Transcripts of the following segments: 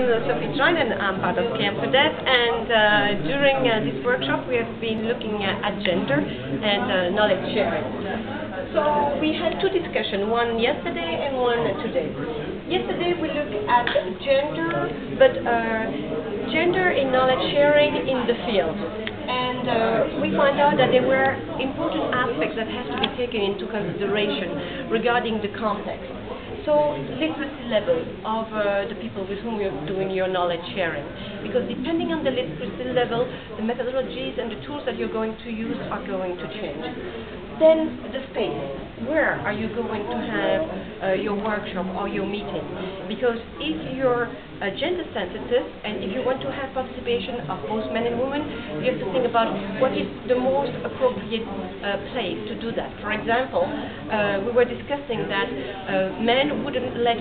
Sophie Join and I'm part of KM4Dev, and during this workshop we have been looking at gender and knowledge sharing. So we had two discussions, one yesterday and one today. Yesterday we looked at gender, but gender in knowledge sharing in the field. And we found out that there were important aspects that have to be taken into consideration regarding the context. So, literacy level of the people with whom you're doing your knowledge sharing. Because depending on the literacy level, the methodologies and the tools that you're going to use are going to change. Then the space. Where are you going to have your workshop or your meeting? Because if you're gender sensitive and if you want to have participation of both men and women, you have to think about what is the most appropriate place to do that. For example, we were discussing that men wouldn't let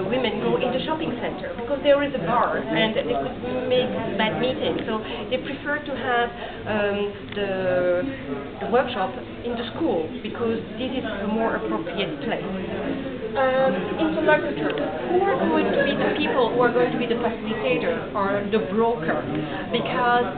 women go in the shopping center because there is a bar and they could make bad meetings. So they prefer to have the workshop in the school because this is a more appropriate place. Interlocutor. Who are going to be the people who are going to be the facilitator or the broker? Because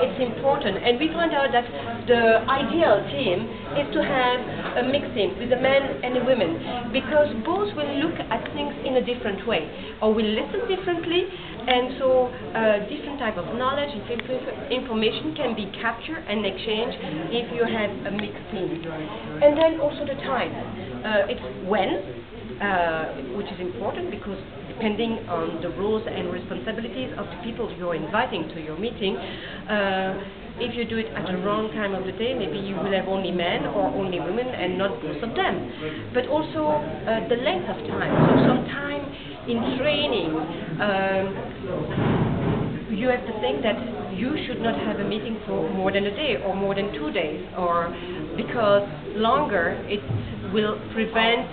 it's important. And we found out that the ideal team is to have a mixed team with the men and the women, because both will look at things in a different way or will listen differently, and so different type of knowledge and information can be captured and exchanged if you have a mixed team. And then also the time. It's when, which is important because depending on the roles and responsibilities of the people you're inviting to your meeting, if you do it at the wrong time of the day, maybe you will have only men or only women and not both of them. But also the length of time. So some time in training, you have to think that you should not have a meeting for more than a day or more than 2 days, or because longer it will prevent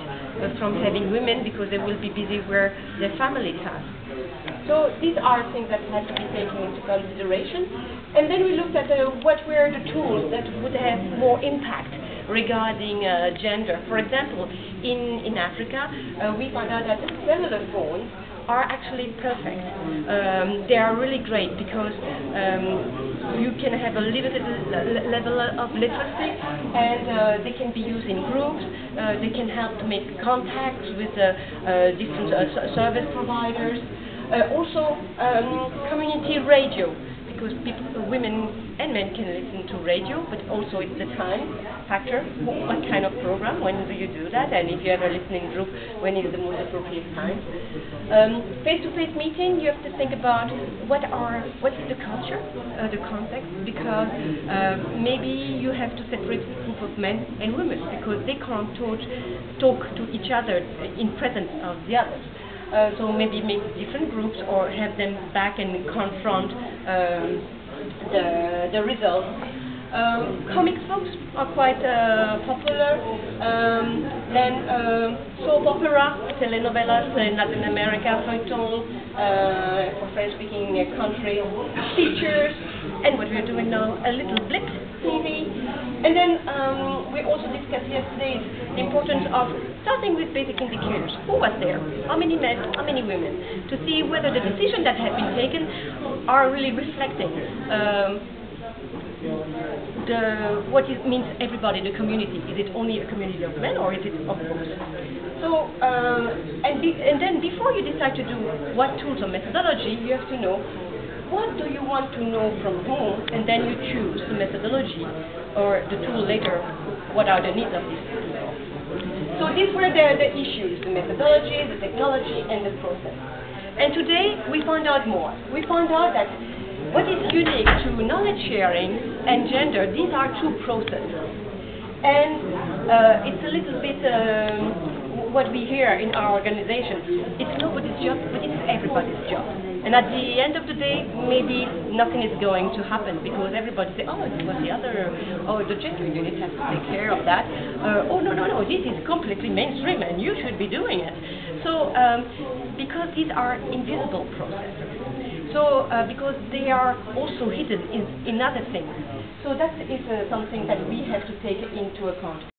from having women because they will be busy with their family tasks. So these are things that have to be taken into consideration. And then we looked at what were the tools that would have more impact regarding gender. For example, in Africa, we found out that cellular phones are actually perfect. They are really great because you can have a limited level of literacy, and they can be used in groups. They can help to make contacts with different service providers. Also, community radio, because people, women and men can listen to radio, but also it's the time factor. What kind of program? When do you do that? And if you have a listening group, when is the most appropriate time? Face-to-face meeting, you have to think about what is the culture, the context, because maybe you have to separate a group of men and women because they can't talk to each other in presence of the others. So maybe make different groups or have them back and confront the results. Comic books are quite popular. Then soap opera, telenovelas in Latin America, feuilleton for French-speaking countries, features, and what we're doing now, a little blip TV. And then we also discussed yesterday the importance of starting with basic indicators. Who was there? How many men? How many women? To see whether the decisions that have been taken are really reflecting what it means everybody, the community. Is it only a community of men or is it of both? So, and then before you decide to do what tools or methodology, you have to know what do you want to know from whom, and then you choose the methodology or the tool later. What are the needs of this tool? So these were the issues, the methodology, the technology, and the process. And today we found out more. We found out that what is unique to knowledge sharing and gender, these are two processes. And it's a little bit what we hear in our organization. It's nobody's job, but it's everybody's job. And at the end of the day, maybe nothing is going to happen because everybody says, oh, it was the other, oh, the gender unit has to take care of that. Oh, no, this is completely mainstream and you should be doing it. So, because these are invisible processes. So, because they are also hidden in other things. So that is something that we have to take into account.